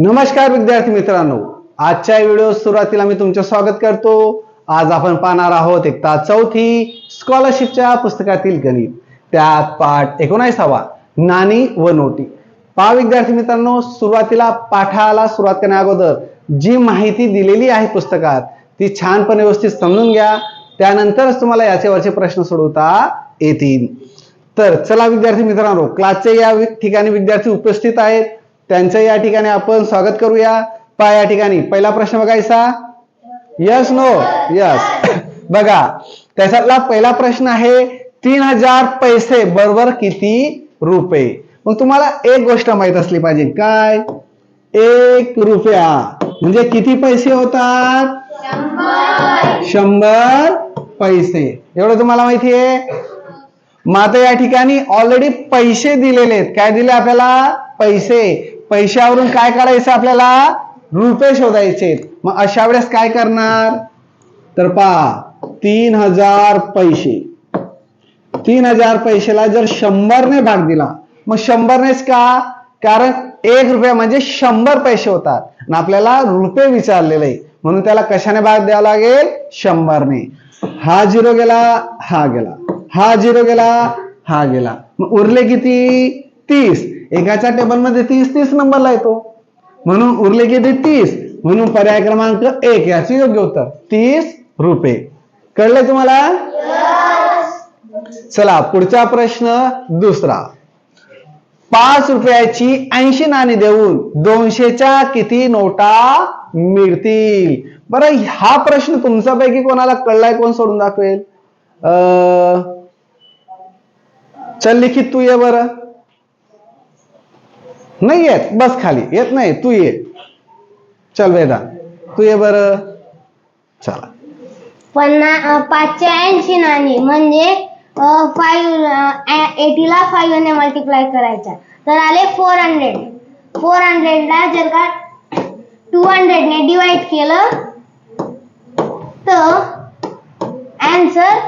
नमस्कार विद्यार्थी मित्रांनो, आजच्या व्हिडिओ सुरुवातीला मी तुमचे स्वागत करतो। आज आपण पाहणार आहोत इयत्ता चौथी स्कॉलरशिपच्या पुस्तकातील गणित, त्यात पाठ 19 नाणी व नोटी। पहा विद्यार्थी मित्रांनो, सुरुवातीला पाठाला सुरुवात करण्या अगोदर जी माहिती दिलेली आहे पुस्तकात ती छानपणे व्यवस्थित समजून घ्या, त्यानंतरच तुम्हाला याच्यावरचे प्रश्न सोडवता येतील। तर चला विद्यार्थी मित्रांनो, क्लासचे या ठिकाणी विद्यार्थी उपस्थित आहेत, त्यांचं या ठिकाणी आपण स्वागत करूया। पहा या ठिकाणी पहिला प्रश्न बघायचा, यस नो यस। बघा त्याच्यातला पहिला प्रश्न आहे 3000 पैसे बरोबर किती रुपये। मग तुम्हाला एक गोष्ट माहित असली पाहिजे, काय? 1 रुपया म्हणजे किती पैसे होतात? 100 पैसे, एवढं तुम्हाला माहिती आहे। मग आता या ठिकाणी ऑलरेडी पैसे दिलेले आहेत, काय दिले आपल्याला? पैसे। पैशावरून काय काढायचं आपल्याला? रुपये शोधायचे। मग अशा वेळेस काय करणार? तर पहा 3000 पैसे, 3000 पैशाला जर 100 ने भाग दिला, मग 100 नेच का? कारण 1 रुपया म्हणजे 100 पैसे होतात आणि आपल्याला रुपये विचारलेले आहे, म्हणून त्याला कशाने भाग द्यावा लागेल? 100 ने। हा 0 गेला, हा गेला, हा 0 गेला, हा गेला, मग उरले किती? 30। एकाच्या टेबल मध्ये 30 नंबरला येतो, म्हणून उरले किती? 30। म्हणून पर्याय क्रमांक 1 याचे योग्य उत्तर 30 रुपये। कळले तुम्हाला? चला पुढचा प्रश्न दुसरा। 5 रुपयाची 80 नाणी देऊन 200च्या किती नोटा मिळतील? बरं, हा प्रश्न तुमच्यापैकी कोणाला कळलाय? कोण सोडून दाखवेल? चल लिखित, तू ये बरं। नाही येत, बस खाली, येत नाही, तू ये। चल वेदा, तू ये बरं। चला 580 नाणी म्हणजे 80 ला 5 ने मल्टिप्लाय करायचा, तर आले 400। 400 ला जर का 200 ने डिवाइड केलं तर आन्सर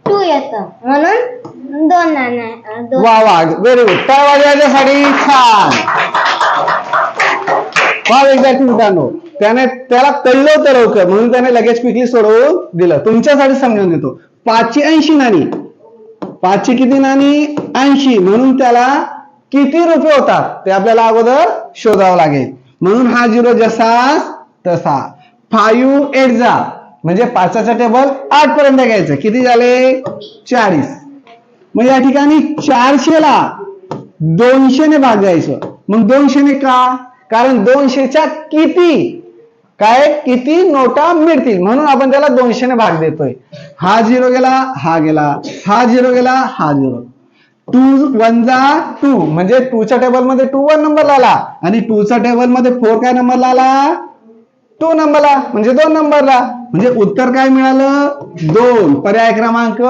2 येतं, म्हणून 2 नाण्या। वा वा, व्हेरी गुड, टाळ्या वाजवण्यासाठी छान। वा विद्यार्थी मित्रांनो, त्याला कळलं होतं लवकर, म्हणून त्याने लगेच क्विकली सोडवून दिलं। तुमच्यासाठी समजून देतो, 5ची 80 नाणी, 5ची किती नाणी? 80, म्हणून त्याला किती रुपये होतात ते आपल्याला अगोदर शोधावं लागेल। म्हणून हा 0 जसा तसा, 5 8 जा म्हणजे 5चा टेबल 8 पर्यंत घ्यायचं, किती झाले? 40। मग या ठिकाणी 400 ला 200 ने भाग द्यायचं। मग 200 ने का? कारण 200च्या किती नोटा मिळतील, म्हणून आपण त्याला 200 ने भाग देतोय। हा 0 गेला, हा गेला, हा 0 गेला, हा 0, 2 1 जा 2 म्हणजे 2च्या टेबल मध्ये 2 1 नंबरला आला, आणि 2च्या टेबल मध्ये 4 काय नंबरला आला? 2 नंबरला, म्हणजे 2 नंबरला, म्हणजे उत्तर काय मिळालं? 2, पर्याय क्रमांक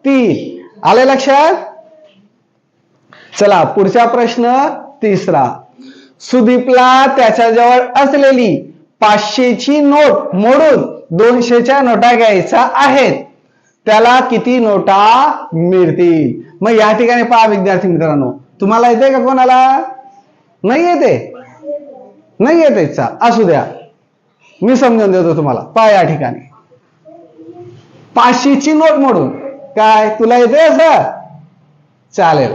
3। आले लक्षात? चला पुढचा प्रश्न तिसरा। सुदीपला त्याच्याजवळ असलेली 500ची नोट मोडून 200च्या नोटा घ्यायच्या आहेत, त्याला किती नोटा मिळतील? मग या ठिकाणी पहा विद्यार्थी मित्रांनो, तुम्हाला येते का? कोणाला नाही येते? नाही येते, असू द्या, मी समजून देतो तुम्हाला। पहा या ठिकाणी 500ची नोट मोडून, काय तुला येते असं? चालेल,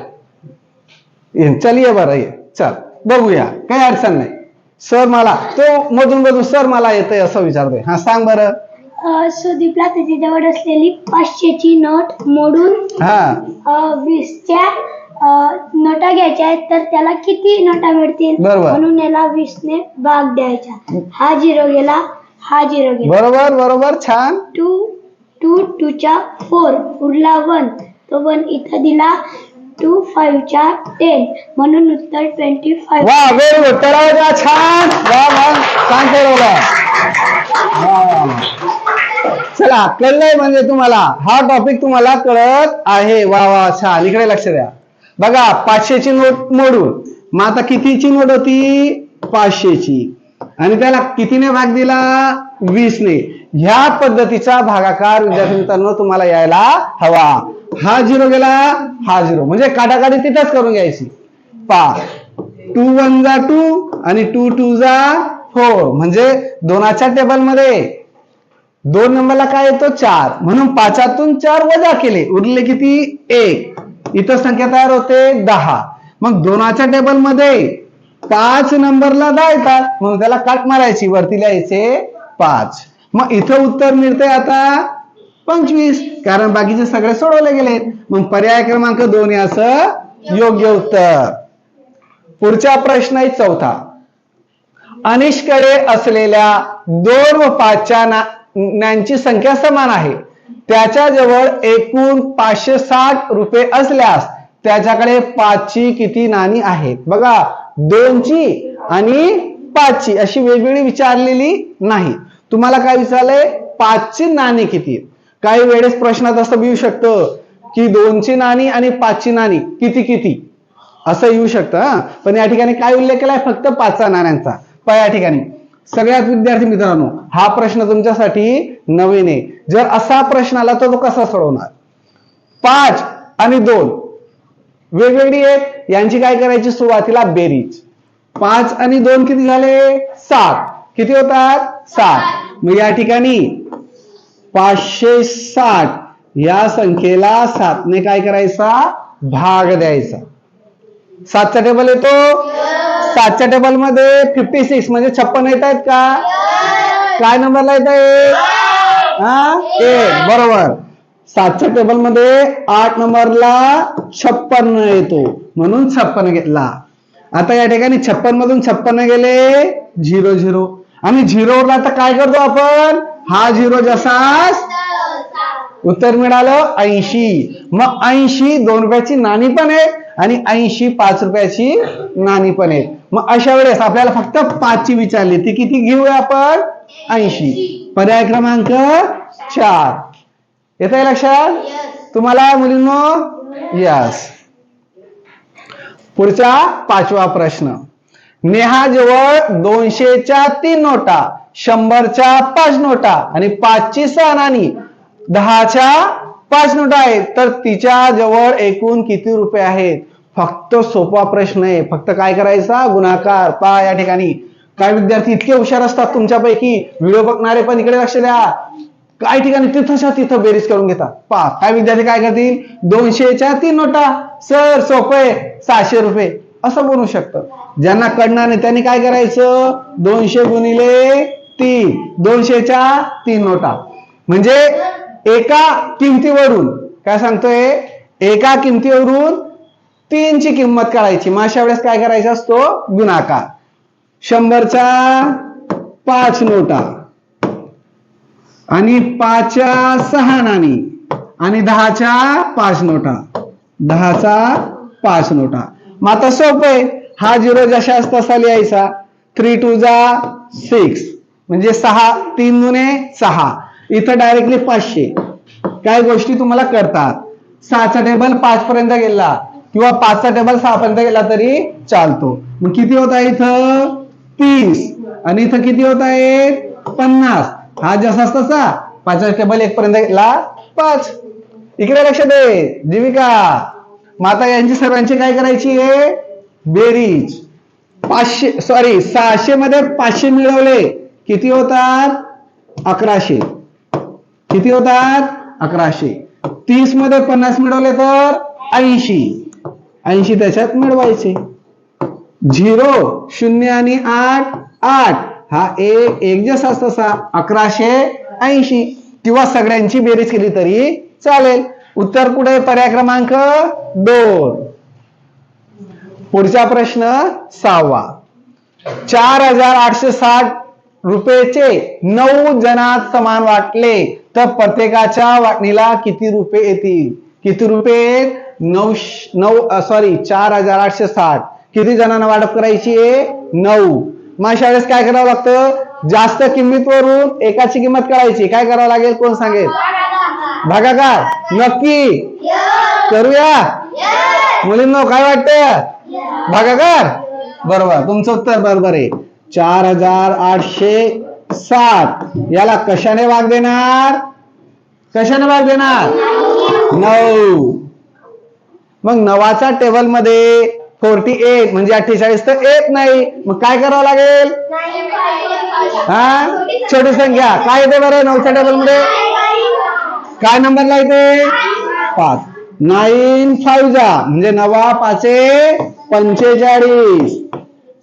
चल ये बरं, ये चल बघूया, काही अडचण नाही। सर मला तो मधून सर मला येतंय असं विचारतोय, हा सांग बरं। सुदीपला त्याच्याजवळ असलेली 500ची नोट मोडून 20च्या नोटा घ्यायच्या आहेत, तर त्याला किती नोटा मिळतील? बरोबर, म्हणून याला 20 ने भाग द्यायचा। हा 0 गेला, हा 0 गेला, बरोबर बरोबर, छान। 2 च्या 4 उरला 1, तो 1 इथं दिला, 2 5 च्या 10, म्हणून उत्तर 25। वा व्हेरी गुड, त्याला छान, वा वा, छान ठरवलं। चला कळलंय म्हणजे तुम्हाला, हा टॉपिक तुम्हाला कळत आहे, वा वा छान। इकडे लक्ष द्या, बघा 500ची नोट मोडून, मग आता कितीची नोट होती? 500ची, आणि त्याला कितीने भाग दिला? 20 ने। ह्या पद्धतीचा भागाकार विद्यार्थी मित्रांनो तुम्हाला यायला हवा। हा 0 गेला, हा 0 म्हणजे काटाकाटी तिथंच करून घ्यायची। पहा 2 1 जा 2, आणि 2 2 जा 4 म्हणजे 2च्या टेबल मध्ये 2 नंबरला काय येतो 4 म्हणून 5तून 4 वजा केले उरले किती 1. इथं संख्या तयार होते 10. मग 2च्या टेबल मध्ये 5 नंबरला 10 येतात म्हणून त्याला काट मारायची वरती लिहायचे 5. मग इथं उत्तर मिळते आता 25 कारण बाकीचे सगळे सोडवले गेले. मग पर्याय क्रमांक 2 याचं योग्य उत्तर. पुढचा प्रश्न आहे 4था. अनिशकडे असलेल्या 2 व 5च्या नाण्यांची संख्या समान आहे. त्याच्याजवळ एकूण 560 रुपये असल्यास त्याच्याकडे 5ची किती नाणी आहेत. बघा 2ची आणि 5ची अशी वेगवेगळी विचारलेली नाही. तुम्हाला काय विचारलंय 5ची नाणी किती. काही वेळेस प्रश्नात असं येऊ शकतं की 2ची नाणी आणि 5ची नाणी किती किती असं येऊ शकतं. पण या ठिकाणी काय उल्लेख केलाय फक्त 5 नाण्यांचा. या ठिकाणी सगळ्यात विद्यार्थी मित्रांनो हा प्रश्न तुमच्यासाठी नवीन आहे. जर असा प्रश्न आला तर तो कसा सोडवणार. 5 आणि 2 वेगवेगळी आहेत यांची काय करायची सुरुवातीला बेरीज. 5 आणि 2 किती झाले 7. किती होतात 7. मग या ठिकाणी 560 या संख्येला 7 ने काय करायचा भाग द्यायचा. 7चा टेबल येतो 7च्या टेबल मध्ये 56 म्हणजे 56 येत आहेत का. काय नंबरला येत आहे 8 बरोबर. 7च्या टेबल मध्ये 8 नंबरला 56 येतो म्हणून 56 घेतला. आता या ठिकाणी 56 मधून 56 गेले 0 0 आणि 0 वरला आता काय करतो आपण हा 0 जसाच उत्तर मिळालं 80. मग 80 2 रुपयाची नाणी पण आहे आणि 80 5 रुपयाची नाणी पण आहे. मग अशा वेळेस आपल्याला फक्त 5ची विचारली ती किती घेऊया आपण 80. पर्याय क्रमांक 4 येत आहे लक्षात तुम्हाला मुलींनो. यस. पुढचा 5वा प्रश्न. नेहाजवळ 200च्या 3 नोटा 100च्या 5 नोटा आणि 5ची 6 नाणी 10च्या 5 नोटा आहेत तर तिच्या जवळ एकूण किती रुपये आहेत. फक्त सोपा प्रश्न आहे. फक्त काय करायचा गुणाकार. पहा या ठिकाणी काय विद्यार्थी इतके हुशार असतात तुमच्यापैकी व्हिडिओ बघणारे पण इकडे लक्ष द्या. काय ठिकाणी तिथंच्या तिथं बेरीज करून घेतात. पहा काय विद्यार्थी काय करतील 200च्या 3 नोटा सर सोपे 600 रुपये असं बनवू शकतं. ज्यांना कळणार नाही त्यांनी काय करायचं 200 गुणिले 3 200च्या 3 नोटा म्हणजे एका किमतीवरून काय सांगतोय एका किमतीवरून 3ची किंमत काढायची. मग अशा वेळेस काय करायचा असतो गुणाकार. 100च्या 5 नोटा आणि 5च्या 6 नाणी आणि 10च्या 5 नोटा 10चा 5 नोटा. मग आता सोपं आहे हा 0 जशास तसा लिहायचा. 3 2 जा 6 म्हणजे 6 3 दुने 6. इथं डायरेक्टली 500. काय गोष्टी तुम्हाला करतात 6चा टेबल 5 पर्यंत गेला किंवा 5चा टेबल 6 पर्यंत गेला तरी चालतो. मग किती होत आहे इथं 30 आणि इथं किती होत आहे 50. हा जसाच तसा 5चा टेबल 1 पर्यंत गेला 5. इकडे लक्ष दे जीविका. मग आता यांची सर्वांची काय करायची आहे बेरीज. 600 मध्ये 500 मिळवले किती होतात 1100. किती होतात 1100. 30 मध्ये 50 मिळवले तर 80 त्याच्यात मिळवायचे. 0 0 आणि 8 8 हा एक जसा तसा 1180 किंवा सगळ्यांची बेरीज केली तरी चालेल. उत्तर कुठे पर्याय क्रमांक 2. पुढचा प्रश्न 6वा. 4860 रुपयेचे 9 जणात समान वाटले तर प्रत्येकाच्या वाटणीला किती रुपये येतील. किती रुपये 4860 किती जणांना वाटप करायची आहे 9. मग अशा वेळेस काय करावं लागतं जास्त किंमतीवरून एकाची किंमत काढायची. काय करावं लागेल कोण सांगेल भागाकार. नक्की करूया मुलींनो काय वाटतं भागाकार. बरोबर तुमचं उत्तर बरोबर आहे. 4860 याला कशाने भाग देणार 9. मग 9च्या टेबल मध्ये 48 म्हणजे 48 तर येत नाही. मग काय करावं लागेल? हा, छोटी संख्या काय येते बरं 9च्या टेबल मध्ये? काय नंबरला येते? 5. 9 5 म्हणजे 9 5 45.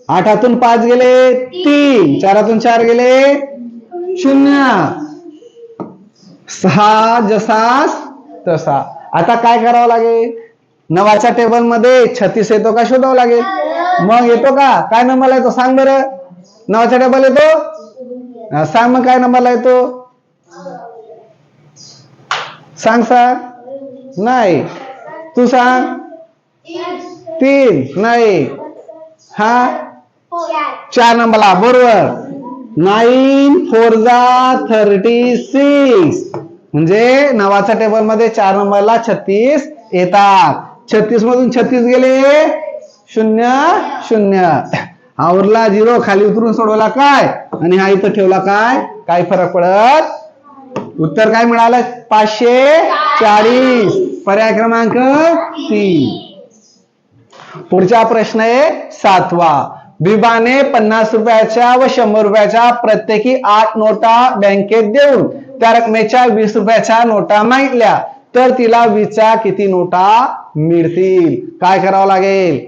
8 5 गेले 3, 4 4 गेले 0. 6 जसास तसा. आता काय करावं लागेल? 9च्या टेबल मध्ये 36 येतो का शोधावं लागेल. मग येतो का? काय नंबरला येतो सांग बरं. 9च्या टेबल येतो, सांग मग काय नंबरला येतो? सांग सांग. नाही, तू सांग. 3 नाही. हा 4 नंबरला बरोबर. 9 4 36 म्हणजे 9च्या टेबल मध्ये 4 नंबरला 36 येतात. 36 मधून 36 गेले 0 0. हा उरला 0, खाली उतरून सोडवला काय आणि हा इथं ठेवला काय, काय फरक पडत? उत्तर काय मिळालं? 540. पर्याय क्रमांक 3. पुढचा प्रश्न आहे 7वा. बिबाने 50 रुपयाच्या व 100 रुपयाच्या प्रत्येकी 8 नोटा बँकेत देऊन त्या रकमेच्या 20 रुपयाच्या नोटा मागितल्या तर तिला 20च्या किती नोटा मिळतील? काय करावं लागेल?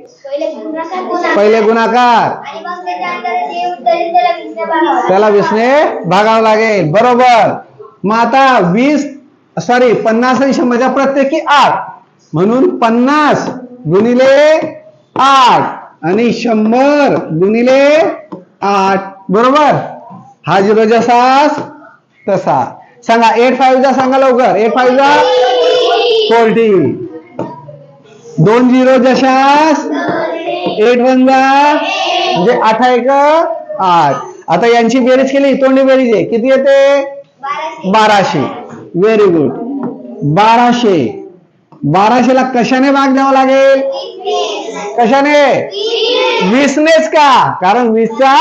पहिले गुणाकार, त्याला 20ने भागावं लागेल. बरोबर. मग आता 50 आणि 100च्या प्रत्येकी 8 म्हणून 50 गुणिले 8 आणि 100 गुणिले 8. बरोबर. हा 0 जसास तसा. सांगा 8 5 सांगा लवकर. 8 5 40. 2 0 जशास 8 1 म्हणजे 8 1 8. आता यांची बेरीज केली, तोंडी बेरीज आहे, किती येते? 1200. Very good. 1200. 1200 ला कशाने भाग द्यावा लागेल? कशाने? 20नेच का? कारण 20च्या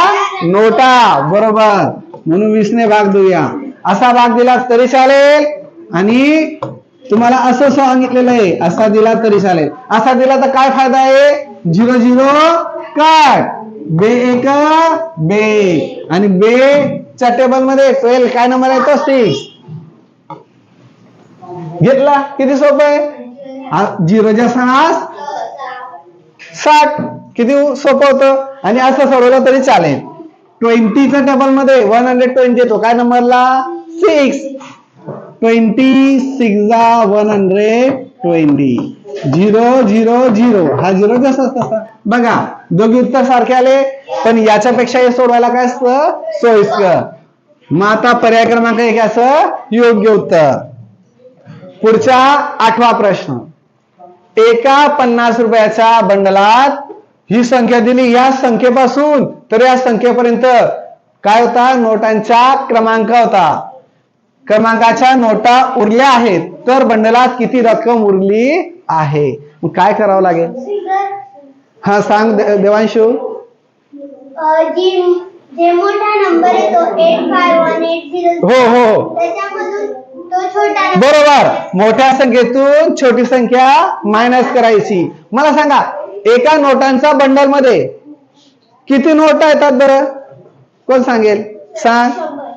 नोटा. बरोबर. म्हणून 20ने भाग देऊया. असा भाग दिला तरी चालेल आणि तुम्हाला असं सांगितलेलं आहे असा दिला तरी चालेल. असा दिला तर काय फायदा आहे? 0 0 कट. बे 1 बे आणि बे च्या टेबल मध्ये 12 काय नंबर आहे तो? 6 घेतला. किती सोपं आहे. 0 जसास 60. किती सोपं होतं. आणि असं सोडवलं तरी चालेल. 20च्या टेबल मध्ये 120 येतो काय नंबरला? 6. 26 120. 0 0 0. हा 0 जसा तसा. बघा दोघी उत्तर सारखे आले, पण याच्यापेक्षा हे सोडवायला काय असतं? सोयीस्कर. मग आता पर्याय क्रमांक 1 असं योग्य उत्तर. पुढचा 8वा प्रश्न. एका 50 रुपयाच्या बंडलात ही संख्या दिली, या संख्येपासून तर या संख्येपर्यंत काय होता? नोटांचा क्रमांक होता. क्रमांकाच्या नोटा उरल्या आहेत तर बंडलात किती रक्कम उरली आहे? मग काय करावं लागेल? हा सांग देवांशू. जे मोठा नंबर येतो 85180 हो हो त्याच्यामधून तो छोटा बरोबर. मोठ्या संख्येतून छोटी संख्या मायनस करायची. मला सांगा एका नोटांचा बंडल मध्ये किती नोटा येतात बरं? कोण सांगेल? सांग.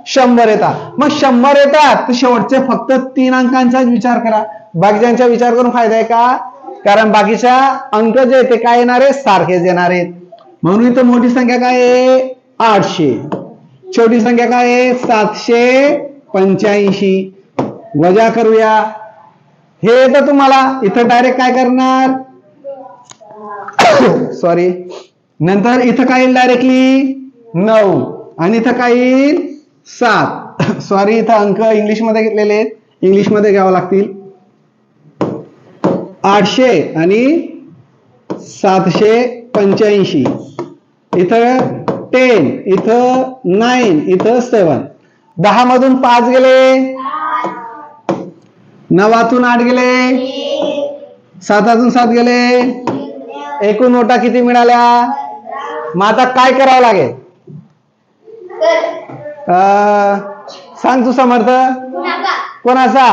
100 येतात. मग 100 येतात तर शेवटचे फक्त 3 अंकांचाच विचार करा. बाकीच्यांचा विचार करून फायदा आहे का? कारण बाकीच्या अंक जे ते काय येणार आहे? सारखेच येणार आहेत. म्हणून इथं मोठी संख्या काय आहे? 800. छोटी संख्या काय आहे? 785. वजा करूया. हे येतं तुम्हाला. इथं डायरेक्ट काय करणार? सॉरी. नंतर इथं काय येईल? डायरेक्टली 9 आणि इथं काय येईल? 7. सॉरी इथं अंक इंग्लिश मध्ये घेतलेले आहेत, इंग्लिश मध्ये घ्यावं लागतील. 800 आणि 785. इथं 10, इथं 9, इथं 7. 10 मधून 5 गेले, 9तून 8 गेले, 7तून 7 गेले. एकूण नोटा किती मिळाल्या? मग आता काय करावं लागेल? सांग तू समर्थ. कोणाचा?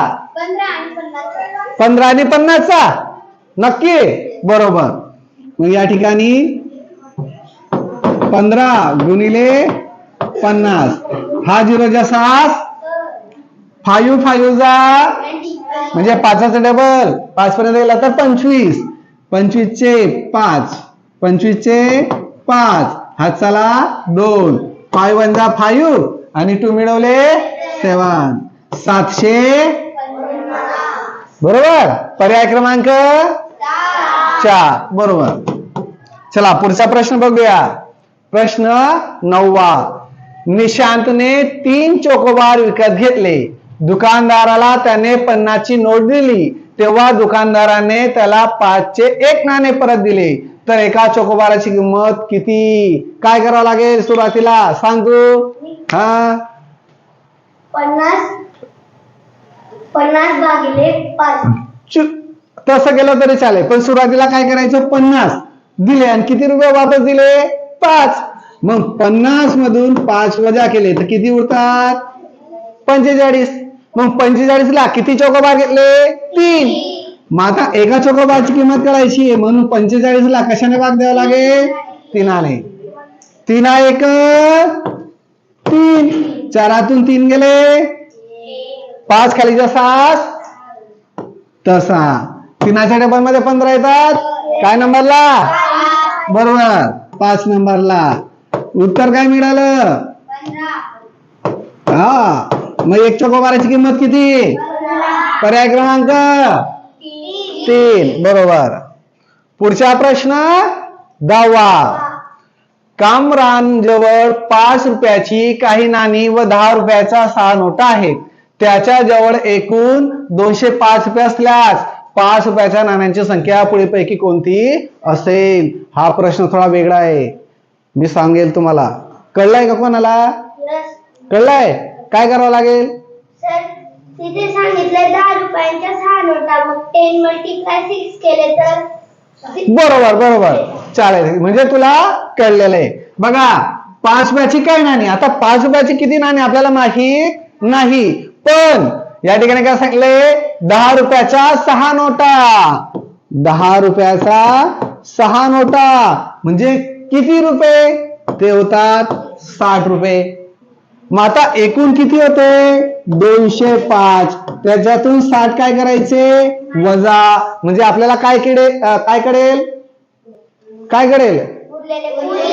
15 आणि 50चा. नक्की. बरोबर. मग या ठिकाणी 15 गुणिले 50, हा 0 जसा 5 5 जा म्हणजे 5चा डबल, 5 पर्यंत गेला तर 25, 25 चे 5, 25 चे 5, हात चला 2, 5 1 जा 5 आणि 2 मिळवले 7, 750. बरोबर. पर्याय क्रमांक 4 बरोबर. चला पुढचा प्रश्न बघूया. प्रश्न 9वा. निशांतने 3 चोकोबार विकत घेतले. दुकानदाराला त्याने 50 ची नोट दिली, तेव्हा दुकानदाराने त्याला 5 चे 1 नाणे परत दिले, तर एका चोकोबाराची किंमत किती? काय करावं लागेल सुरुवातीला सांग तू. हा 50 भागिले 5. तसं केलं तरी चालेल, पण सुरुवातीला काय करायचं? 50 दिले आणि किती रुपये वापस दिले? 5. मग 50 मधून 5 वजा केले तर किती उरतात? 45. मग 45 ला किती चोकोबार घेतले? 3. मग आता एका चोकोबारची किंमत करायची आहे, म्हणून 45 ला कशाने भाग द्यावा लागेल? 3ने. 3 1 3, 4तून 3 गेले, 5 खाली जसा तसा. 3च्या टेबल मध्ये 15 येतात. काय नंबरला? बरोबर 5 नंबरला. उत्तर काय मिळालं? हा. मग एक चोकोबाराची किंमत किती? पर्याय क्रमांक 3 बरोबर. पुढचा प्रश्न 10वा. कामरान जवळ 5 रुपयाची काही नाणी व 10 रुपयाचा 6 नोटा आहेत. त्याच्या जवळ एकूण 205 रुपये असल्यास 5 रुपयाच्या नाण्यांची संख्या पुढीलपैकी कोणती असेल? हा प्रश्न थोडा वेगळा आहे, मी सांगेल तुम्हाला. कळलाय का कोणाला? कळलाय? काय करावं लागेल? सर तिथे सांगितलंय 10 रुपयांच्या 6 नोटा, मग 10 मल्टिप्लाय 6 केले तर बरोबर बरोबर चालेल, म्हणजे तुला कळलेलं आहे. बघा 5 रुपयाची काय नाणी, आता 5 रुपयाची किती नाणी आपल्याला माहित नाही, पण या ठिकाणी काय सांगितलंय? 10 रुपयाच्या 6 नोटा. 10 रुपयाचा 6 नोटा म्हणजे किती रुपये? ते होतात 60 रुपये. मग आता एकूण किती होते? 205. त्याच्यातून 60 काय करायचे? वजा. म्हणजे आपल्याला काय कळेल?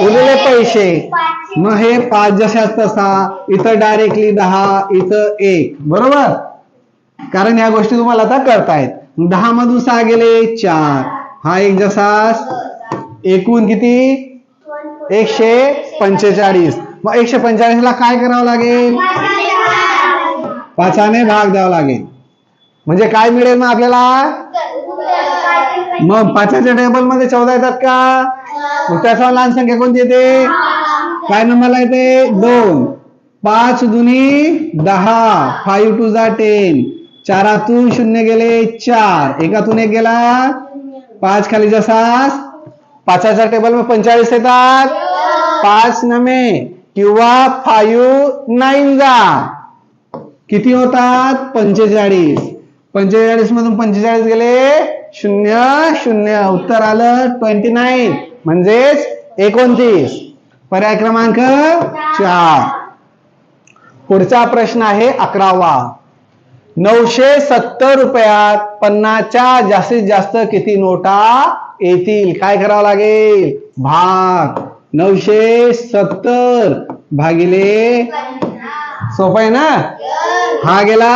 उरलेले पैसे. मग हे 5 जशाच तसा, इथं डायरेक्टली 10, इथं 1 बरोबर, कारण या गोष्टी तुम्हाला आता करतायत. 10 मधून 6 गेले 4, हा 1 जसा, एकूण किती? 145. मग 145 ला काय करावं लागेल? 5ने भाग द्यावा लागेल. म्हणजे काय मिळेल मग आपल्याला? मग 5च्या टेबल मध्ये 14 येतात का? मग त्याचा लहान संख्या कोणती येते? काय नंबरला येते? 2. 5 दुनी 10, 5 2 जा 10, 4तून 0 गेले 4, 1तून 1 गेला, 5 खाली जसा 5च्या टेबल मध्ये 45 येतात. 5 नमे किंवा 5 9 जा किती होतात? 45. 45 मधून 45 गेले 0 0, उत्तर आलं 29 म्हणजेच 29. पर्याय क्रमांक 4. पुढचा प्रश्न आहे 11वा. 970 रुपयात 50च्या जास्तीत जास्त किती नोटा येतील? काय करावं लागेल? भाग. 970 भागिले, सोपं आहे ना? हा गेला,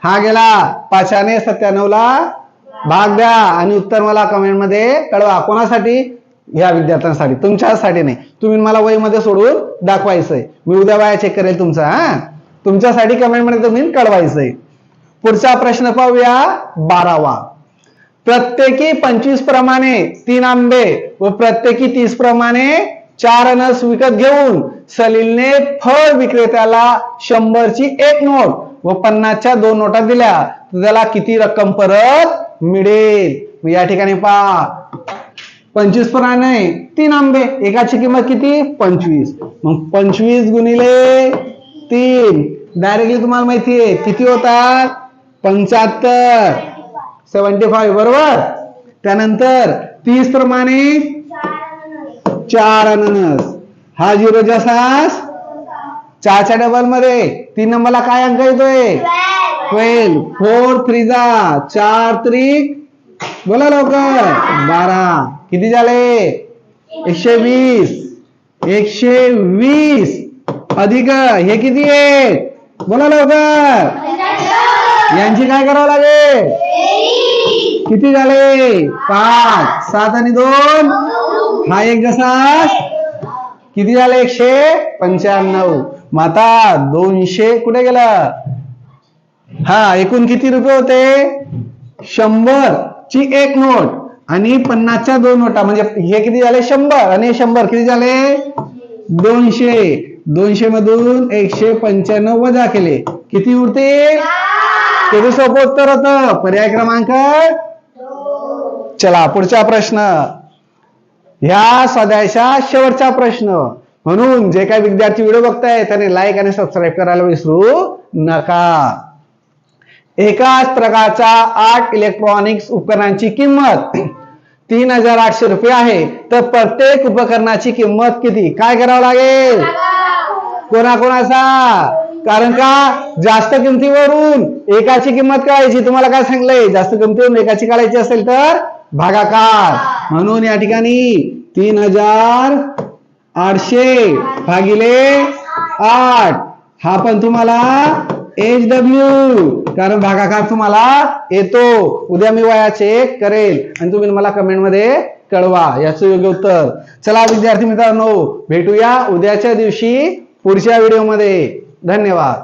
हा गेला, 5ने 97 ला भाग द्या आणि उत्तर मला कमेंट मध्ये कळवा. कोणासाठी? या विद्यार्थ्यांसाठी, तुमच्यासाठी नाही. तुम्ही मला वहीमध्ये सोडून दाखवायचंय, मी उद्या वाया चेक करेल तुमचा. तुमच्यासाठी कमेंट मध्ये तुम्ही कळवायचंय. पुढचा प्रश्न पाहूया 12वा. प्रत्येकी 25 प्रमाणे 3 आंबे व प्रत्येकी 30 प्रमाणे 4 अननस विकत घेऊन सलीलने फळ विक्रेत्याला 100 ची 1 नोट व 50च्या 2 नोटा दिल्या, तर त्याला किती रक्कम परत मिळेल? या ठिकाणी पहा, 25 प्रमाणे 3 आंबे, एकाची किंमत किती? 25. मग 25 गुणिले 3 डायरेक्टली तुम्हाला माहिती आहे किती होतात? 75 बरोबर. त्यानंतर 30 प्रमाणे 4 अननस. हा 0 जसास 4च्या डबल मध्ये 3 नंबरला काय अंक येतोय 12. 4 3 4 त्रिक बोला लवकर 12. किती झाले 120. 120 अधिक हे किती आहे बोला लवकर. यांची काय करावं लागेल किती झाले 5. 7 आणि 2 हा एक जसा किती झाले 195. मग आता 200 कुठे गेला. हा एकूण किती रुपये होते 100 ची एक नोट आणि 50च्या 2 नोटा म्हणजे हे किती झाले 100 आणि 100 किती झाले 200. 200 मधून 195 वजा केले किती उरते किती सोपं उत्तर होतं पर्याय क्रमांक. चला पुढचा प्रश्न ह्या स्वाध्यायाचा शेवटचा प्रश्न. म्हणून जे काही विद्यार्थी व्हिडिओ बघताय त्यांनी लाईक आणि सबस्क्राईब करायला विसरू नका. एकाच प्रकारच्या 8 इलेक्ट्रॉनिक्स उपकरणांची किंमत 3800 रुपये आहे तर प्रत्येक उपकरणाची किंमत किती काय करावं लागेल कोणाकोणाचा. कारण का जास्त किमतीवरून एकाची किंमत काढायची. तुम्हाला काय सांगितलंय जास्त किमतीवरून एकाची काढायची असेल तर भागाकार. म्हणून या ठिकाणी 3800 भागिले 8 हा पण तुम्हाला HW कारण भागाकार तुम्हाला येतो. उद्या मी वया चेक करेल आणि तुम्ही मला कमेंट मध्ये कळवा याचं योग्य उत्तर. चला विद्यार्थी मित्रांनो भेटूया उद्याच्या दिवशी पुढच्या व्हिडिओ मध्ये. धन्यवाद.